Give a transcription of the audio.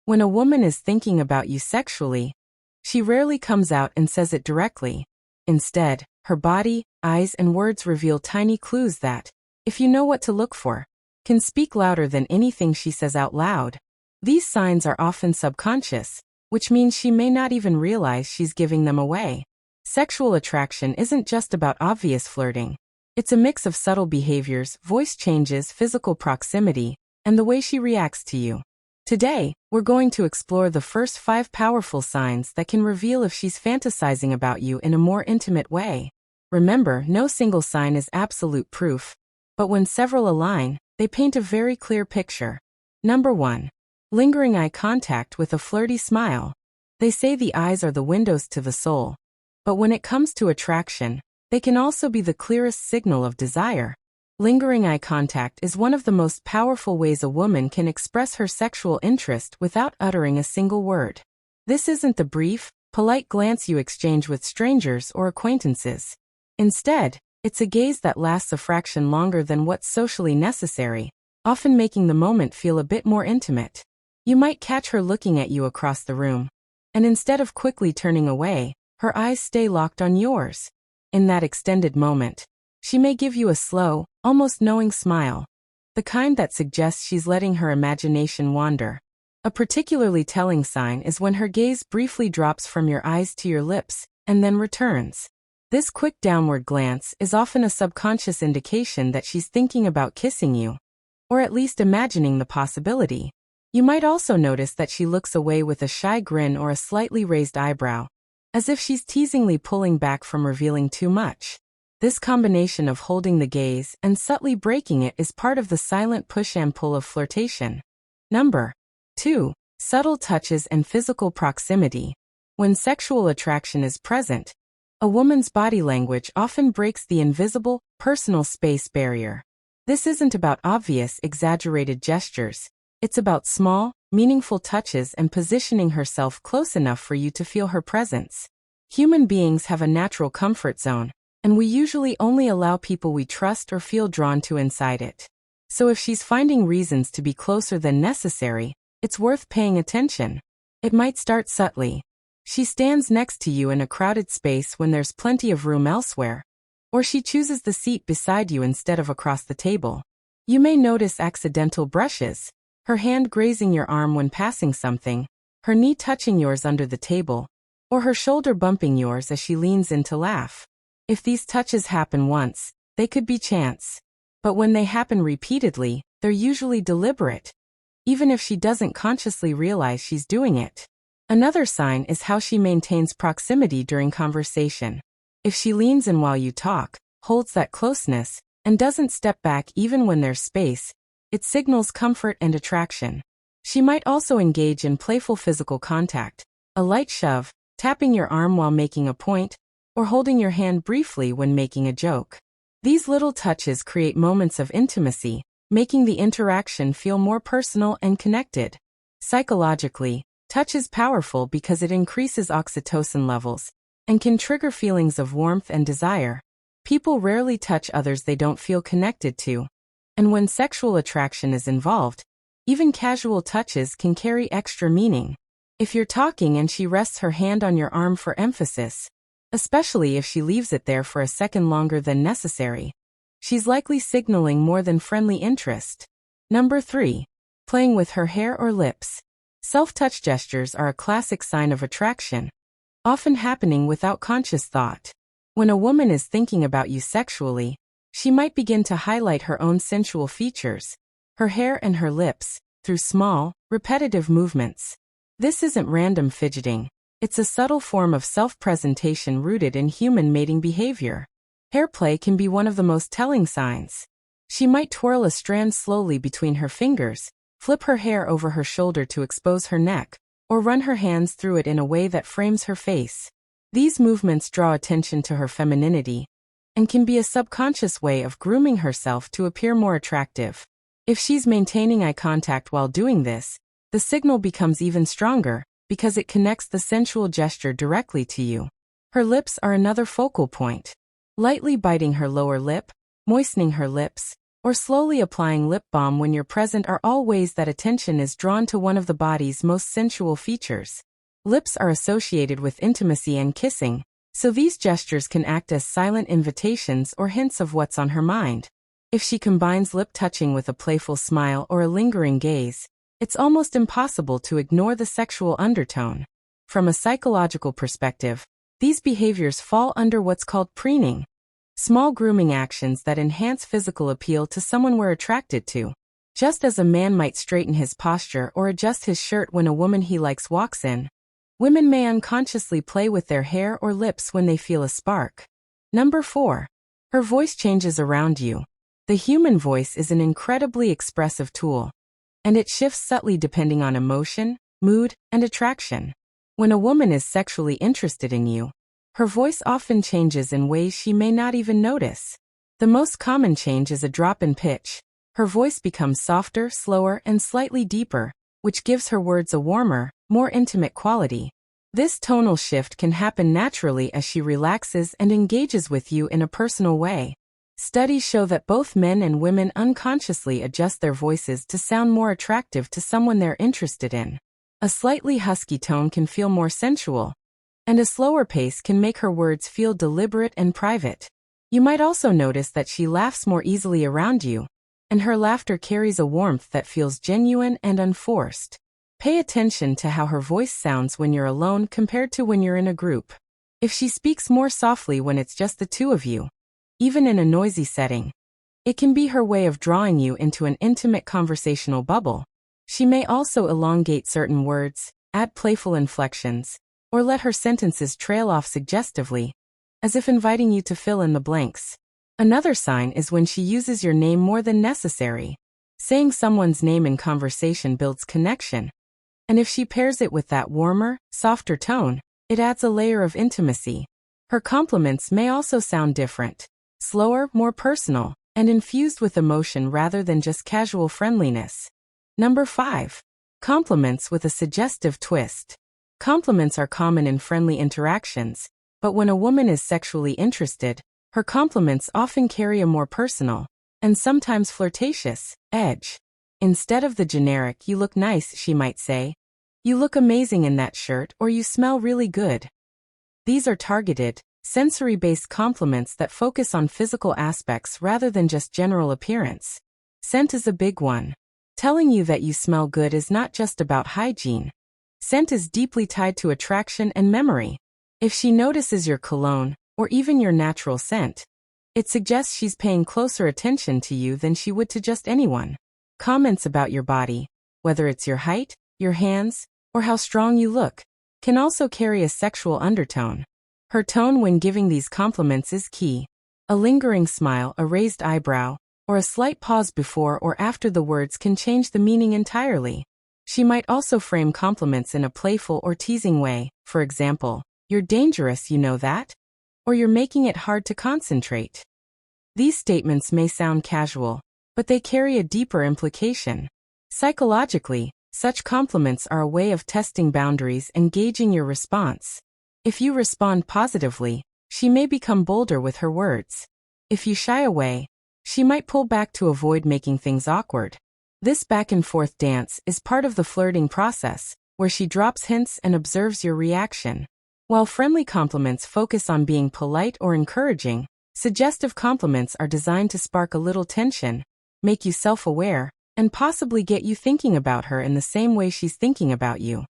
When a woman is thinking about you sexually, she rarely comes out and says it directly. Instead, her body, eyes, and words reveal tiny clues that, if you know what to look for, can speak louder than anything she says out loud. These signs are often subconscious, which means she may not even realize she's giving them away. Sexual attraction isn't just about obvious flirting. It's a mix of subtle behaviors, voice changes, physical proximity, and the way she reacts to you. Today, we're going to explore the first 5 powerful signs that can reveal if she's fantasizing about you in a more intimate way. Remember, no single sign is absolute proof, but when several align, they paint a very clear picture. Number 1. Lingering eye contact with a flirty smile. They say the eyes are the windows to the soul. But when it comes to attraction, they can also be the clearest signal of desire. Lingering eye contact is one of the most powerful ways a woman can express her sexual interest without uttering a single word. This isn't the brief, polite glance you exchange with strangers or acquaintances. Instead, it's a gaze that lasts a fraction longer than what's socially necessary, often making the moment feel a bit more intimate. You might catch her looking at you across the room, and instead of quickly turning away, her eyes stay locked on yours. In that extended moment, she may give you a slow, almost knowing smile, the kind that suggests she's letting her imagination wander. A particularly telling sign is when her gaze briefly drops from your eyes to your lips and then returns. This quick downward glance is often a subconscious indication that she's thinking about kissing you, or at least imagining the possibility. You might also notice that she looks away with a shy grin or a slightly raised eyebrow, as if she's teasingly pulling back from revealing too much. This combination of holding the gaze and subtly breaking it is part of the silent push and pull of flirtation. Number 2. Subtle touches and physical proximity. When sexual attraction is present, a woman's body language often breaks the invisible, personal space barrier. This isn't about obvious, exaggerated gestures. It's about small, meaningful touches and positioning herself close enough for you to feel her presence. Human beings have a natural comfort zone, and we usually only allow people we trust or feel drawn to inside it. So if she's finding reasons to be closer than necessary, it's worth paying attention. It might start subtly. She stands next to you in a crowded space when there's plenty of room elsewhere, or she chooses the seat beside you instead of across the table. You may notice accidental brushes, her hand grazing your arm when passing something, her knee touching yours under the table, or her shoulder bumping yours as she leans in to laugh. If these touches happen once, they could be chance. But when they happen repeatedly, they're usually deliberate, even if she doesn't consciously realize she's doing it. Another sign is how she maintains proximity during conversation. If she leans in while you talk, holds that closeness, and doesn't step back even when there's space, it signals comfort and attraction. She might also engage in playful physical contact, a light shove, tapping your arm while making a point, or holding your hand briefly when making a joke. These little touches create moments of intimacy, making the interaction feel more personal and connected. Psychologically, touch is powerful because it increases oxytocin levels and can trigger feelings of warmth and desire. People rarely touch others they don't feel connected to, and when sexual attraction is involved, even casual touches can carry extra meaning. If you're talking and she rests her hand on your arm for emphasis, especially if she leaves it there for a second longer than necessary, she's likely signaling more than friendly interest. Number 3. Playing with her hair or lips. Self-touch gestures are a classic sign of attraction, often happening without conscious thought. When a woman is thinking about you sexually, she might begin to highlight her own sensual features, her hair and her lips, through small, repetitive movements. This isn't random fidgeting. It's a subtle form of self-presentation rooted in human mating behavior. Hair play can be one of the most telling signs. She might twirl a strand slowly between her fingers, flip her hair over her shoulder to expose her neck, or run her hands through it in a way that frames her face. These movements draw attention to her femininity and can be a subconscious way of grooming herself to appear more attractive. If she's maintaining eye contact while doing this, the signal becomes even stronger, because it connects the sensual gesture directly to you. Her lips are another focal point. Lightly biting her lower lip, moistening her lips, or slowly applying lip balm when you're present are all ways that attention is drawn to one of the body's most sensual features. Lips are associated with intimacy and kissing, so these gestures can act as silent invitations or hints of what's on her mind. If she combines lip touching with a playful smile or a lingering gaze, it's almost impossible to ignore the sexual undertone. From a psychological perspective, these behaviors fall under what's called preening. Small grooming actions that enhance physical appeal to someone we're attracted to. Just as a man might straighten his posture or adjust his shirt when a woman he likes walks in, women may unconsciously play with their hair or lips when they feel a spark. Number 4. Her voice changes around you. The human voice is an incredibly expressive tool, and it shifts subtly depending on emotion, mood, and attraction. When a woman is sexually interested in you, her voice often changes in ways she may not even notice. The most common change is a drop in pitch. Her voice becomes softer, slower, and slightly deeper, which gives her words a warmer, more intimate quality. This tonal shift can happen naturally as she relaxes and engages with you in a personal way. Studies show that both men and women unconsciously adjust their voices to sound more attractive to someone they're interested in. A slightly husky tone can feel more sensual, and a slower pace can make her words feel deliberate and private. You might also notice that she laughs more easily around you, and her laughter carries a warmth that feels genuine and unforced. Pay attention to how her voice sounds when you're alone compared to when you're in a group. If she speaks more softly when it's just the two of you, even in a noisy setting, it can be her way of drawing you into an intimate conversational bubble. She may also elongate certain words, add playful inflections, or let her sentences trail off suggestively, as if inviting you to fill in the blanks. Another sign is when she uses your name more than necessary. Saying someone's name in conversation builds connection, and if she pairs it with that warmer, softer tone, it adds a layer of intimacy. Her compliments may also sound different, slower, more personal, and infused with emotion rather than just casual friendliness. Number 5. Compliments with a suggestive twist. Compliments are common in friendly interactions, but when a woman is sexually interested, her compliments often carry a more personal, and sometimes flirtatious, edge. Instead of the generic "you look nice," she might say, "You look amazing in that shirt," or "You smell really good." These are targeted, sensory-based compliments that focus on physical aspects rather than just general appearance. Scent is a big one. Telling you that you smell good is not just about hygiene. Scent is deeply tied to attraction and memory. If she notices your cologne, or even your natural scent, it suggests she's paying closer attention to you than she would to just anyone. Comments about your body, whether it's your height, your hands, or how strong you look, can also carry a sexual undertone. Her tone when giving these compliments is key. A lingering smile, a raised eyebrow, or a slight pause before or after the words can change the meaning entirely. She might also frame compliments in a playful or teasing way, for example, "You're dangerous, you know that?" or "You're making it hard to concentrate." These statements may sound casual, but they carry a deeper implication. Psychologically, such compliments are a way of testing boundaries and gauging your response. If you respond positively, she may become bolder with her words. If you shy away, she might pull back to avoid making things awkward. This back-and-forth dance is part of the flirting process, where she drops hints and observes your reaction. While friendly compliments focus on being polite or encouraging, suggestive compliments are designed to spark a little tension, make you self-aware, and possibly get you thinking about her in the same way she's thinking about you.